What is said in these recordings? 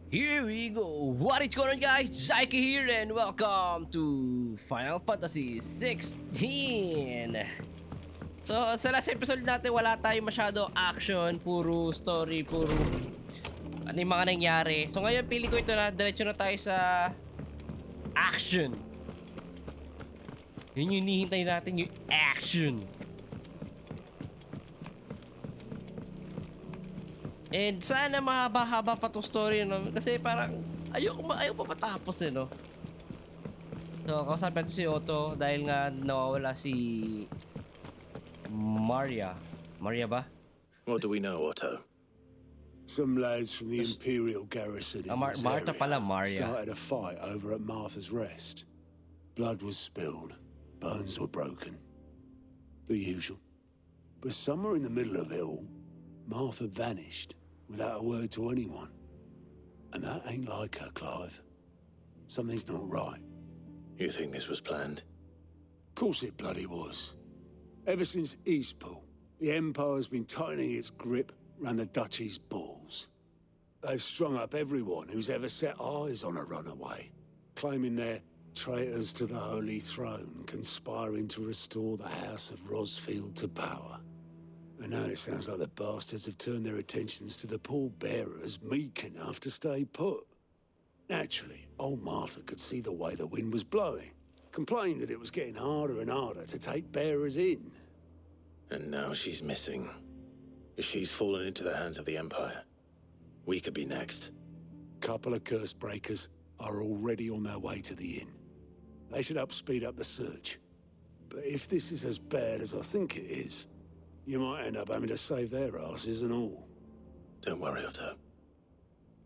Here we go! What is going on, guys? zHaiky here and welcome to Final Fantasy XVI! So, sa last episode natin wala tayong masyado action, puro story, puro ano yung mga nangyari. So ngayon pili ko ito na diretso na tayo sa action. Yun yung hinihintay natin, yung action. And sana mahaba-haba pa tong story, no? Kasi parang ayaw pa matapos, eh, no? So, kausapin ko si Otto dahil nga nawawala si Maria. Maria ba? What do we know, Otto? Some lads from the Imperial garrison in this Marta area pala, Maria. started a fight over at Martha's Rest. Blood was spilled, bones were broken. The usual. But somewhere in the middle of it all, Martha vanished without a word to anyone. And that ain't like her, Clive. Something's not right. You think this was planned? Course it bloody was. Ever since Eastpool, the Empire's been tightening its grip round the Duchy's balls. They've strung up everyone who's ever set eyes on a runaway, claiming they're traitors to the Holy Throne, conspiring to restore the House of Rosfield to power. And now it sounds like the bastards have turned their attentions to the pallbearers meek enough to stay put. Naturally, old Martha could see the way the wind was blowing, complained that it was getting harder and harder to take bearers in. And now she's missing. If she's fallen into the hands of the Empire, we could be next. Couple of curse breakers are already on their way to the inn. They should help speed up the search. But if this is as bad as I think it is, you might end up having to save their asses and all. Don't worry, Otto.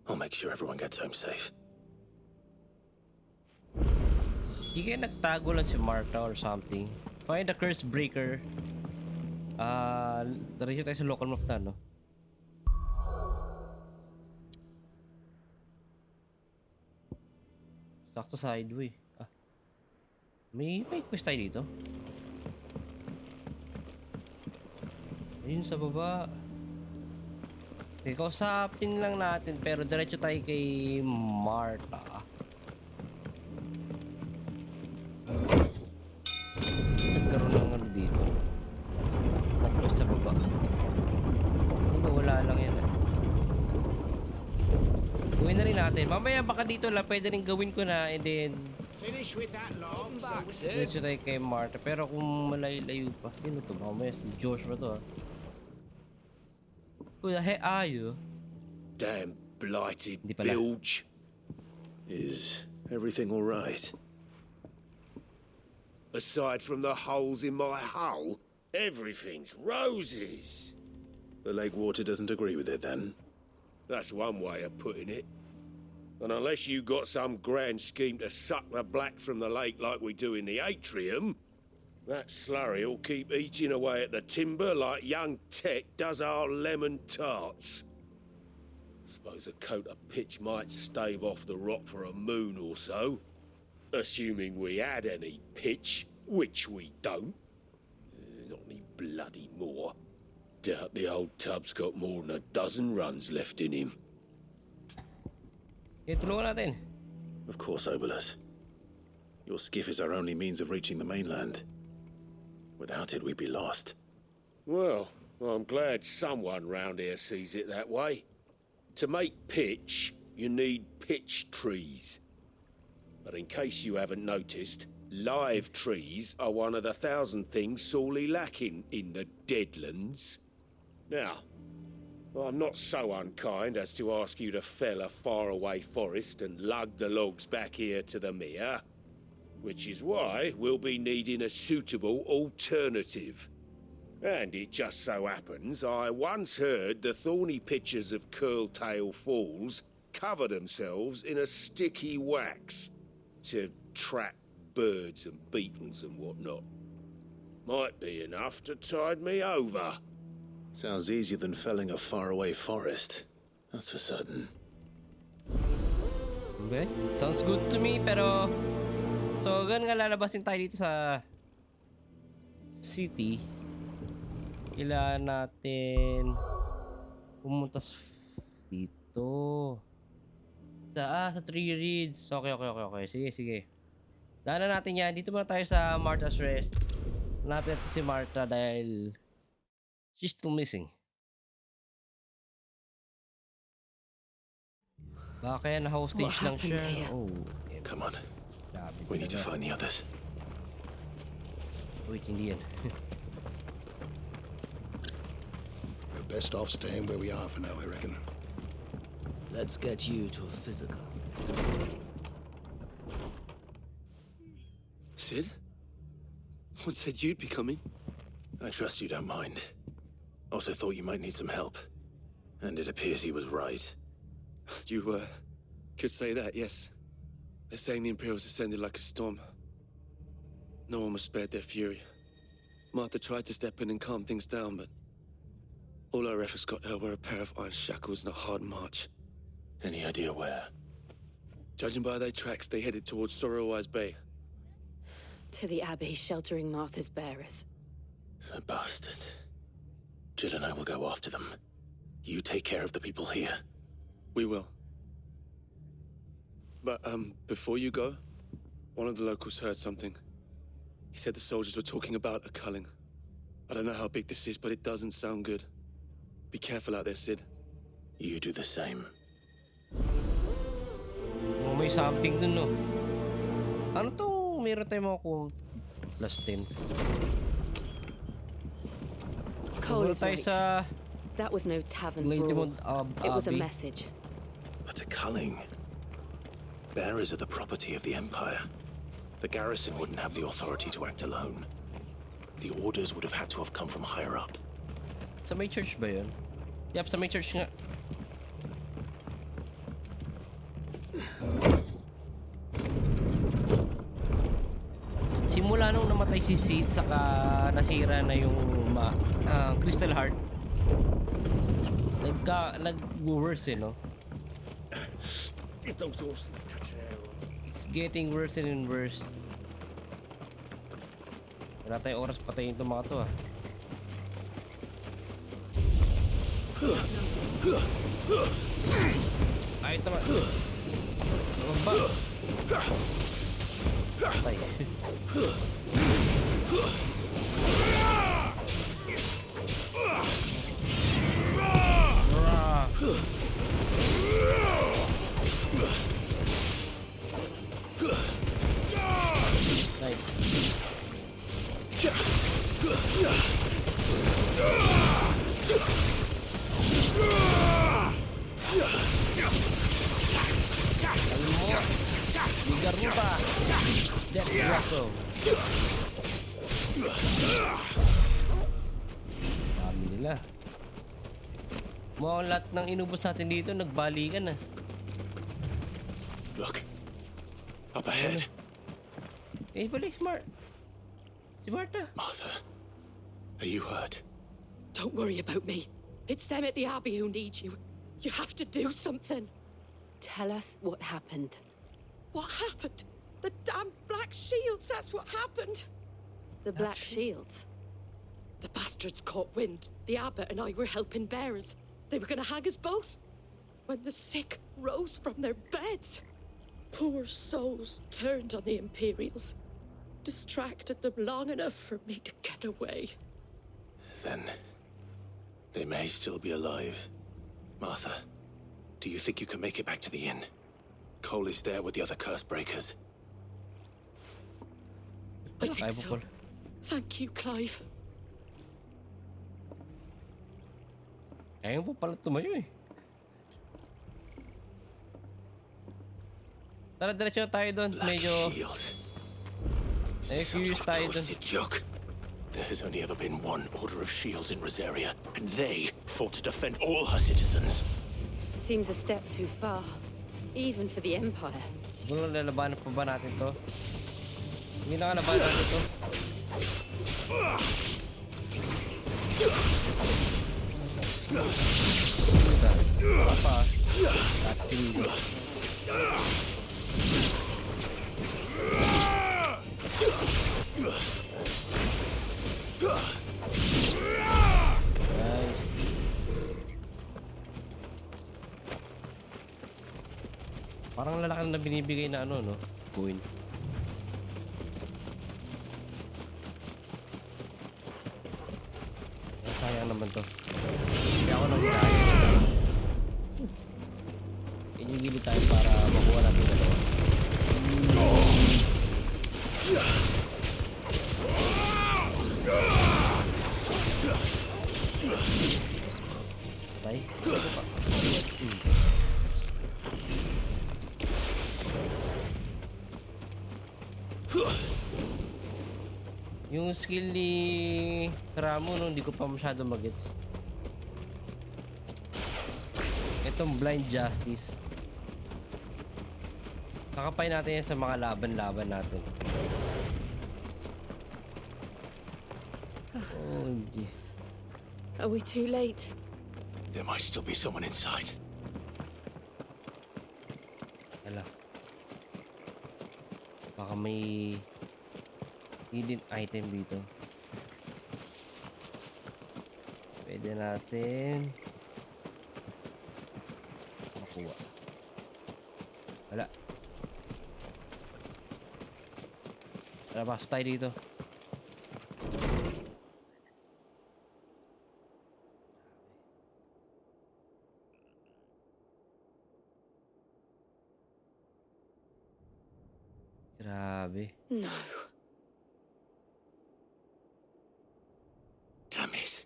I'll make sure everyone gets home safe. Di kaya nagtago lang si Marta or something. Find the curse breaker. Diretso tayo sa local map na, no? Sakto sideway. May quest tayo dito. Ayun sa baba. Okay, kausapin lang natin pero diretso tayo kay Marta. Nagkaroon ng ano dito. Nag-quest sa baba. Ayun, wala lang yan, eh. Gawin na rin natin. Mamaya baka dito lang pwede rin gawin ko na and then Finish with that log. diretso tayo kay Marta. Pero kung malayo-layo pa, sino to? Mamaya si Joshua to, ah. Who the heck are you? Damn blighted Di pala. bilge. Is everything all right? Aside from the holes in my hull, everything's roses. The lake water doesn't agree with it, then? That's one way of putting it. And unless you got some grand scheme to suck the black from the lake like we do in the atrium, that slurry'll keep eating away at the timber like young Tech does our lemon tarts. Suppose a coat of pitch might stave off the rot for a moon or so. Assuming we had any pitch, which we don't. Not any bloody more. Doubt the old tub's got more than a dozen runs left in him. Okay, tulungan natin. Of course, Obolus. Your skiff is our only means of reaching the mainland. Without it, we'd be lost. Well, I'm glad someone round here sees it that way. To make pitch, you need pitch trees. But in case you haven't noticed, live trees are one of the 1,000 things sorely lacking in the Deadlands. Now, I'm not so unkind as to ask you to fell a faraway forest and lug the logs back here to the mere, which is why we'll be needing a suitable alternative. And it just so happens I once heard the thorny pitchers of Curltail Falls cover themselves in a sticky wax to trap birds and beetles and whatnot. Might be enough to tide me over. Sounds easier than felling a faraway forest. That's for certain. Okay, sounds good to me pero so ganun nga lalabasin tayo dito sa city. Kailangan natin pumunta dito. Sa 3 reads. Okay. Sige. Daanan natin yan. Dito muna tayo sa Martha's Rest. Hanapin natin si Martha dahil she's still missing. Baka kaya na-hostage lang siya. happened here? Oh. Come on. Grabe We need to talaga. find the others. Wait, hindi yan. We're best off staying where we are for now, I reckon. Let's get you to a physical. Sid? What said you'd be coming? I trust you don't mind. Also thought you might need some help. And it appears he was right. You, could say that, yes. They're saying the Imperials ascended like a storm. No one was spared their fury. Martha tried to step in and calm things down, but all our efforts got her were a pair of iron shackles and a hard march. Any idea where? Judging by their tracks, they headed towards Sorrowwise Bay. To the Abbey sheltering Martha's bearers. The bastards. Jill and I will go after them. You take care of the people here. We will. But, before you go, one of the locals heard something. He said the soldiers were talking about a culling. I don't know how big this is, but it doesn't sound good. Be careful out there, Sid. You do the same. Oh, may something dun, no? Ano tong meron tayo kung plus 10? Cole Wala is tayo right. sa That was no tavern Blantimond brawl. It was a Abbey. message. But a culling. Bearers are the property of the Empire. The garrison wouldn't have the authority to act alone. The orders would have had to have come from higher up. Sa may church ba yun? Yep, sa may church nga. Simula nung namatay si Sid, saka nasira na yung Crystal Heart. Nag-worse no? If those horses touch an arrow. It's getting worse and worse. Wala tayong oras patayin itong mga to Ay, ito naman. Ano ba? Patay. Nice. Bigar mo pa. Death Brasso. Dami nila. Mukhang lahat ng inubos natin dito nagbalikan na. Look. Up ahead. Eh, balik smart. Si Martha. Martha. Are you hurt? Don't worry about me. It's them at the Abbey who need you. You have to do something. Tell us what happened. What happened? The damn Black Shields, that's what happened. The Black Shields. The bastards caught wind. The abbot and I were helping bearers. They were gonna hang us both. When the sick rose from their beds. Poor souls turned on the Imperials. Distracted them long enough for me to get away. Then they may still be alive. Martha, do you think you can make it back to the inn? Cole is there with the other curse breakers. I think Ay, so. bukol. Thank you, Clive. Ayaw po pala tumayo eh. Tara, diretso tayo doon. Black Medyo Shield. eh, Some curious sort of tayo doon. twisted joke. There has only ever been one Order of Shields in Rosaria, and they fought to defend all her citizens. Seems a step too far. Even for the Empire. Siguro lalabanan pa ba natin to? Hindi na kalabanan natin to. Apa? Acting. Nice. Parang lalaki na binibigay na ano, no? Coin. Sayang naman to. Kaya ako nang hinahaya. Inigilid tayo para makuha natin na doon. Patay. Yung skill ni Ramo, no, hindi ko pa masyado magets. Itong blind justice. Kakapay natin yan sa mga laban-laban natin. OMG. Are we too late? There might still be someone inside. Ala. Baka may hidden item dito. Pwede natin makuha. Wala. Tara, pasok tayo dito. Grabe. No. Damn it.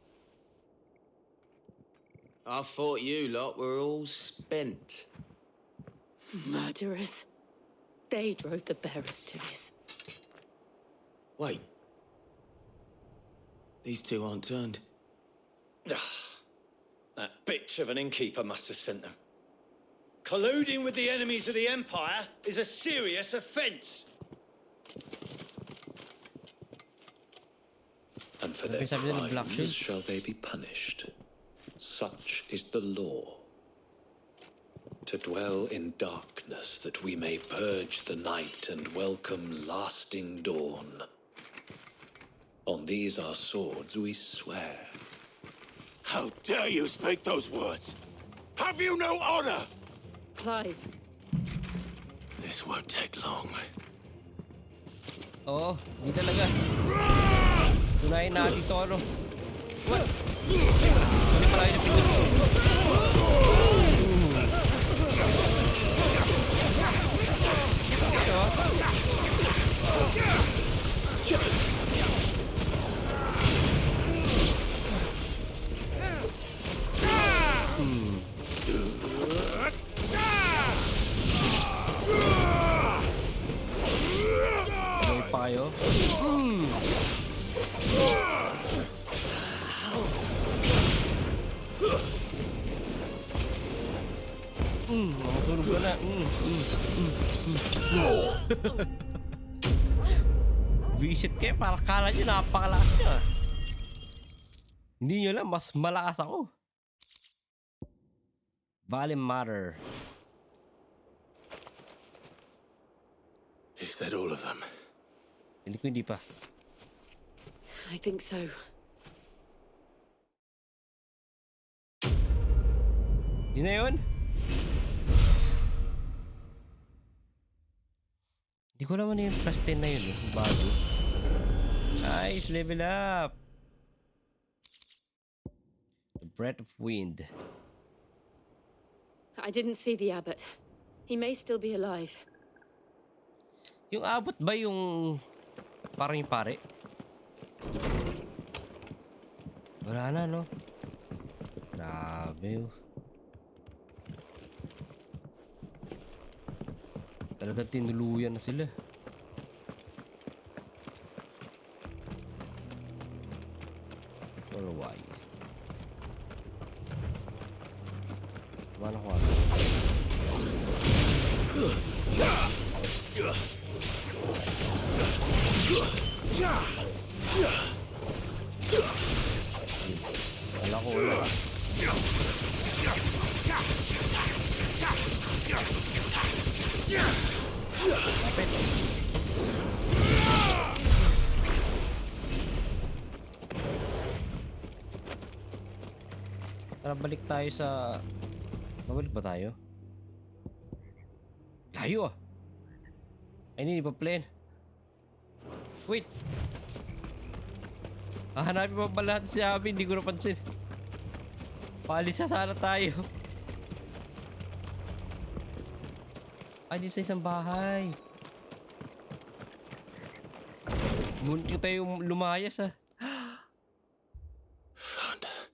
I thought you lot were all spent. Murderers. They drove the bearers to this. Wait. These two aren't turned. That bitch of an innkeeper must have sent them. Colluding with the enemies of the Empire is a serious offence. And for their sabi nila black crimes shield. shall they be punished. Such is the law. To dwell in darkness that we may purge the night and welcome lasting dawn. On these our swords we swear. How dare you speak those words? Have you no honor? Clive. This won't take long. Oo, di talaga. Tunayin natin ito, ano. What? Hindi pala yun yung may pa kayo. Masunog ka na. Visit kayo, para kala nyo napakalakas nyo. Hindi nyo lang, mas malakas ako. Valley Matter. Is that all of them? Hindi ko hindi pa. I think so. Yun na yun? Hindi ko naman yung plus 10 na yun eh. Bago. Nice, level up. The Breath of Wind. I didn't see the abbot. He may still be alive. Yung abot ba yung parang yung pare? Wala na, no? Grabe. Talagang tinuluyan na sila. Otherwise. Paano ko ano? Wala ko wala. Kapit. Tara, balik tayo sa... Babalik ba tayo? Layo ah. Ay, hindi pa plane. Wait. Hanapin pa pala natin si Abby. Hindi ko napansin. Paalis na sana tayo. Ay, di sa isang bahay. Muntik tayo lumayas ah. Found her.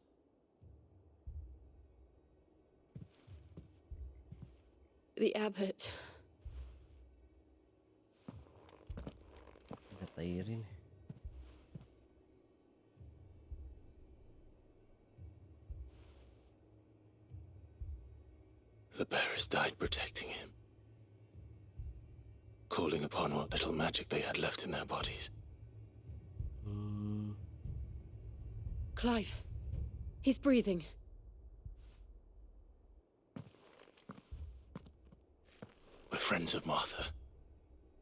The abbot. Natay rin. The bearers died protecting him, calling upon what little magic they had left in their bodies. Clive. He's breathing. We're friends of Martha.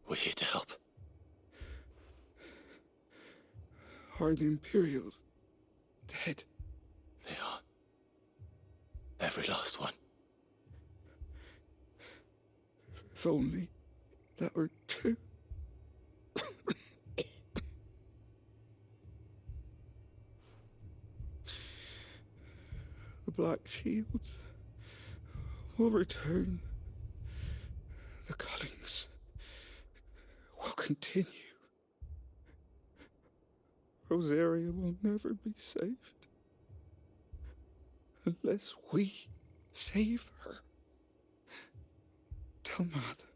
We're here to help. Are the Imperials dead? They are. Every last one. If only that were true. The Black Shields will return. The cullings will continue. Rosaria will never be saved unless we save her. Tell Mother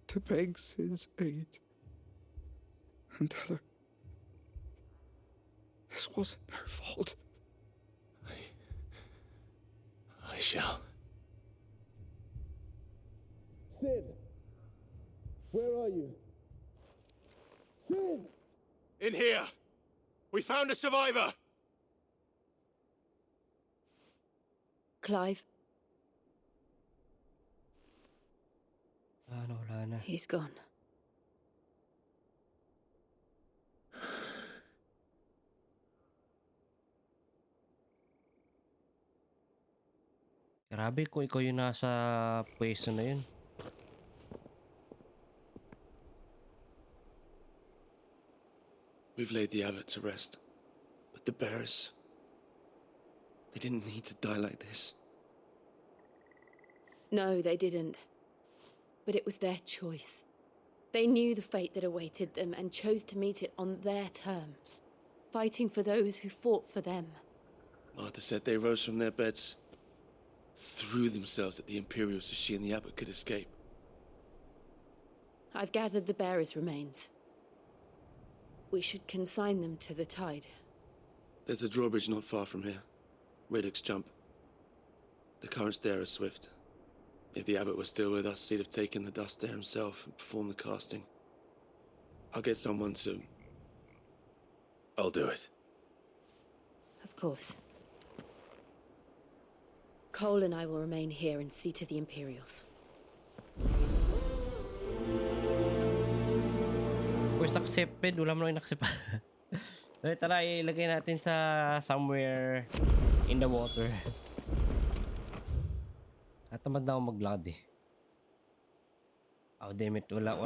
to beg Sid's aid and tell her this wasn't her fault. I shall. Sid! Where are you? Sid! In here! We found a survivor! Clive. Wala na. He's gone. Grabe kung ikaw yung nasa pwesto na yun. We've laid the abbot to rest, but the bearers, they didn't need to die like this. No, they didn't. But it was their choice. They knew the fate that awaited them and chose to meet it on their terms, fighting for those who fought for them. Martha said they rose from their beds, threw themselves at the Imperials so she and the abbot could escape. I've gathered the bearers' remains. We should consign them to the tide. There's a drawbridge not far from here. Radix jump. The currents there are swift. If the abbot was still with us, he'd have taken the dust there himself and performed the casting. I'll get someone to... I'll do it. Of course. Cole and I will remain here and see to the Imperials. Request accepted. Wala mo lang in-accept. Tara, ilagay natin sa somewhere in the water. At tamad na ako mag-load eh. Oh, damn it. Wala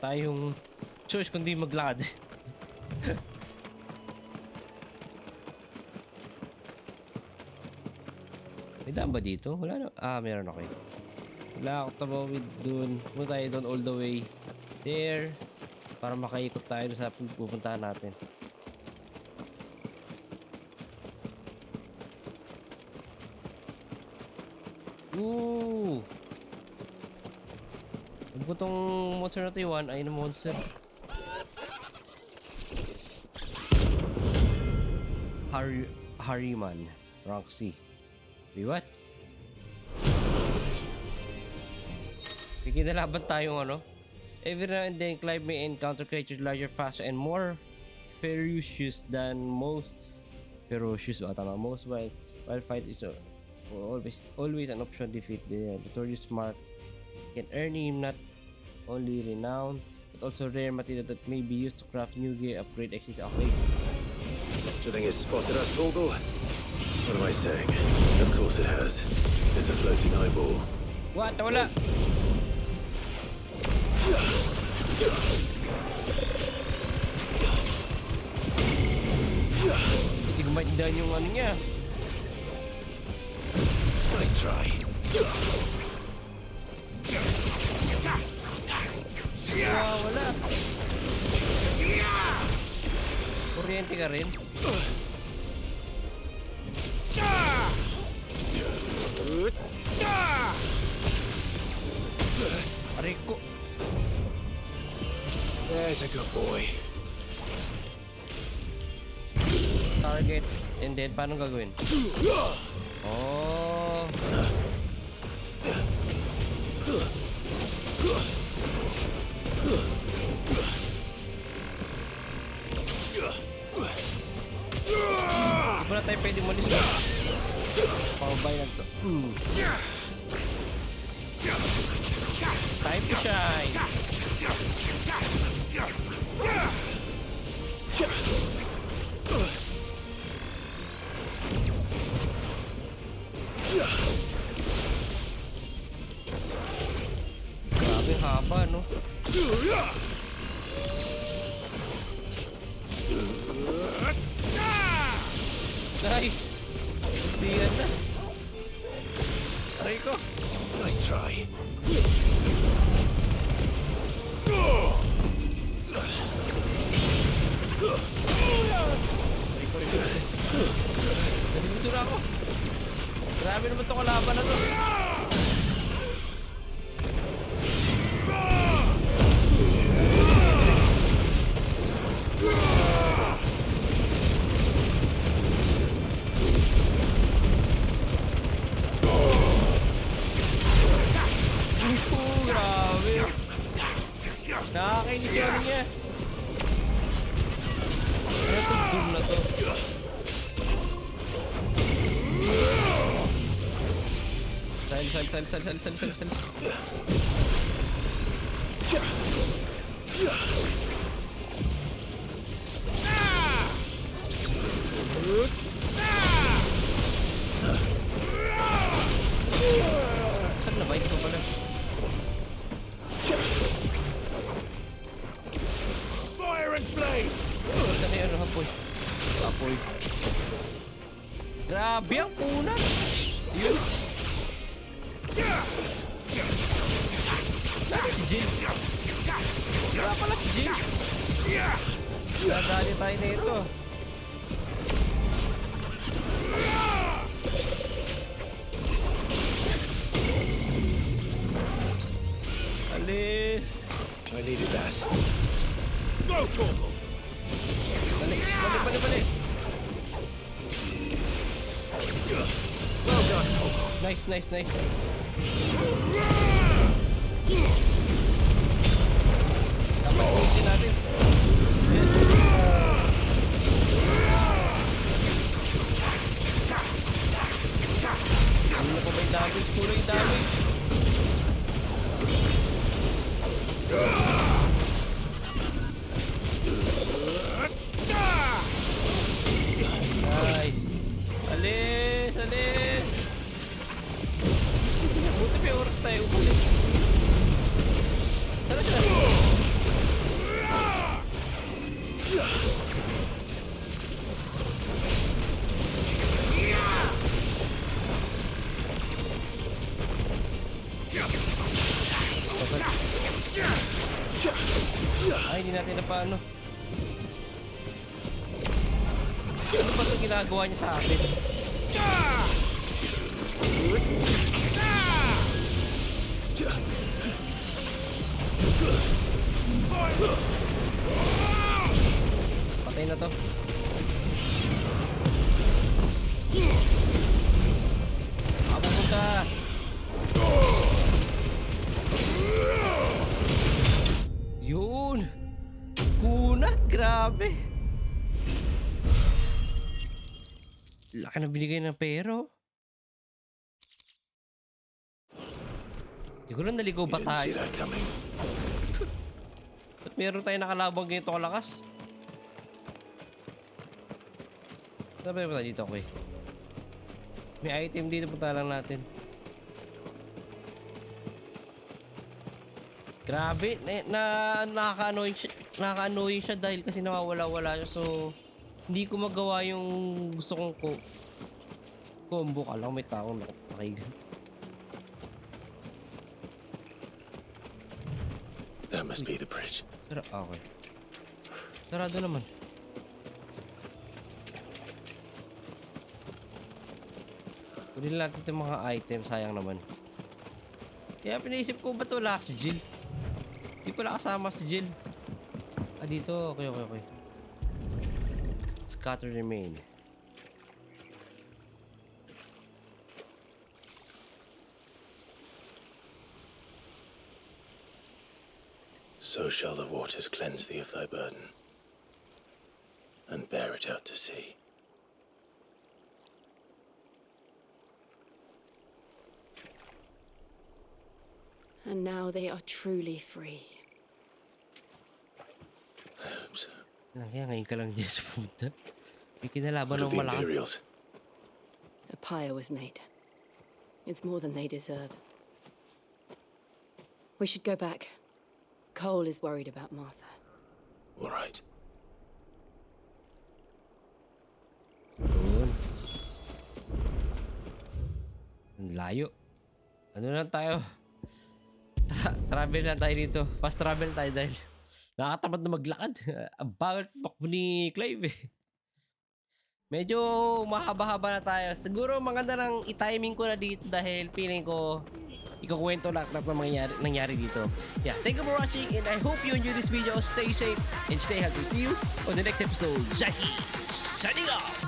tayong choice kundi mag-load. May daan ba dito? Wala na. Ah, meron ako eh. Wala ako tabawid dun. Punta tayo dun all the way there. Para makaikot tayo sa pupuntahan natin. Ooh! Ano po tong monster na ito? Ay na monster. Harryman. Rank C. Wait, what? Kinalaban tayong ano? Every now and then, Clive may encounter creatures larger, faster, and more ferocious than most. Ferocious, most wild fight is always an option. Defeat the notorious Mark can earn him not only renown but also rare material that may be used to craft new gear, upgrade, exits. Okay. Do you think it's spotted us, Torgal? What am I saying? Of course it has. It's a floating eyeball. What? Wala. Hindi ko maintindihan yung ano niya. Nice try. Wala. Kuryente ka rin. Ariko. There's a good boy. Target. And then, paano gagawin? Oh. Hindi pa na tayo pwede malis. Pabay na to. Time to shine. Grabe haba, no? Nice! Tiyan na. Aray ko. Nice try. Nalilito na ako. Grabe naman itong kalaban na to. Grabe. Nakakainis yung ano niya. Ito, doom na to. Sal. Saan na ba? Ito pala. Fire and flame! Saan na yan? Apoy. Grabe ang punan. Yun. Saan si Jill? Wala pala si Jill. Nadali tayo na ito. Alis. I needed that. Go, Torval! Balik. Well done, Torval. Nice. Dapat ulitin natin. Yes. Ano na pa ba yung damage? Puro yung damage. Nice. Alis. Buti may oras tayo ulit. Sana siya. Ay, hindi natin na paano. Ano ba itong ginagawa niya sa atin? Patay na to. Pupunta. Yun. Kunat, grabe. Laki na binigay ng pero. Hindi ko lang naligaw ba tayo? Ba't meron tayo nakalabang ganito kalakas? Sabi mo tayo dito, okay? May item dito, punta lang natin. Grabe, nakaka-annoying siya dahil kasi nawawala-wala siya. So, hindi ko magawa yung gusto kong combo. Kala ko may taong nakaigan. That must be the bridge. Okay. Sarado naman. Kunin natin itong mga items. Sayang naman. Kaya pinaisip ko ba't wala si Jill? Di pala kasama si Jill. Dito. Okay. Scatter remain. So shall the waters cleanse thee of thy burden, and bear it out to sea. And now they are truly free. I hope so. Kaya ngayon ka lang dyan sa punta. May kinalaban What of ng the malaki. Imperials? A pyre was made. It's more than they deserve. We should go back. Cole is worried about Martha. All right. Ang layo. Ano lang tayo? Travel na tayo dito. Fast travel tayo dahil nakakatamad na maglakad. Ang bagal tumakbo ni Clive eh. Medyo mahaba-haba na tayo. Siguro maganda nang i-timing ko na dito dahil feeling ko ikukwento lahat ng nangyari dito. Yeah, thank you for watching and I hope you enjoyed this video. Stay safe and stay healthy. See you on the next episode. zHaiky, signing off!